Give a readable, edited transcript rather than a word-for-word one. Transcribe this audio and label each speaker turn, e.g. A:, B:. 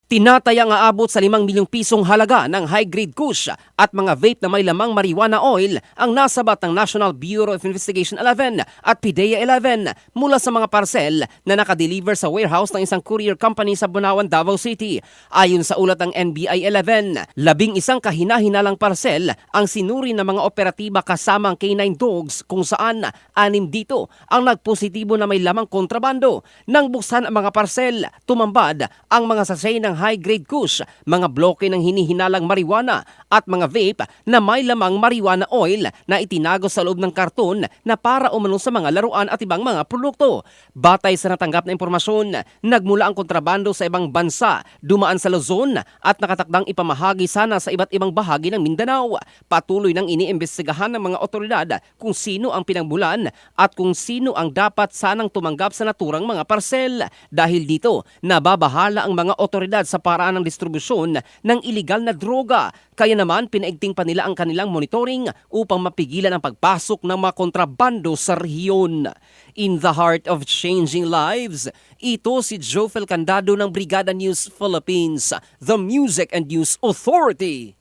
A: Tinatayang aabot sa 5 milyong pisong halaga ng high-grade kush at mga vape na may lamang marijuana oil ang nasabat ng National Bureau of Investigation 11 at PDEA 11 mula sa mga parcel na nakadeliver sa warehouse ng isang courier company sa Bunawan, Davao City. Ayon sa ulat ng NBI 11, 11 kahina-hinalang parcel ang sinuri ng mga operatiba kasamang K9 dogs kung saan 6 dito ang nagpositibo na may lamang kontrabando. Nang buksan ang mga parcel, tumambad ang mga sachet ng high-grade kush, mga bloke ng hinihinalang marijuana at mga vape na may lamang marijuana oil na itinago sa loob ng karton na para umano sa mga laruan at ibang mga produkto. Batay sa natanggap na impormasyon, nagmula ang kontrabando sa ibang bansa, dumaan sa Luzon at nakatakdang ipamahagi sana sa iba't ibang bahagi ng Mindanao. Patuloy nang iniimbestigahan ng mga otoridad kung sino ang pinagmulan at kung sino ang dapat sanang tumanggap sa naturang mga parcel. Dahil dito, nababahala ang mga otoridad sa paraan ng distribusyon ng iligal na droga. Kaya naman pinaigting pa nila ang kanilang monitoring upang mapigilan ang pagpasok ng mga kontrabando sa rehiyon. In the heart of changing lives, ito si Jofel Candado ng Brigada News Philippines, the Music and News Authority.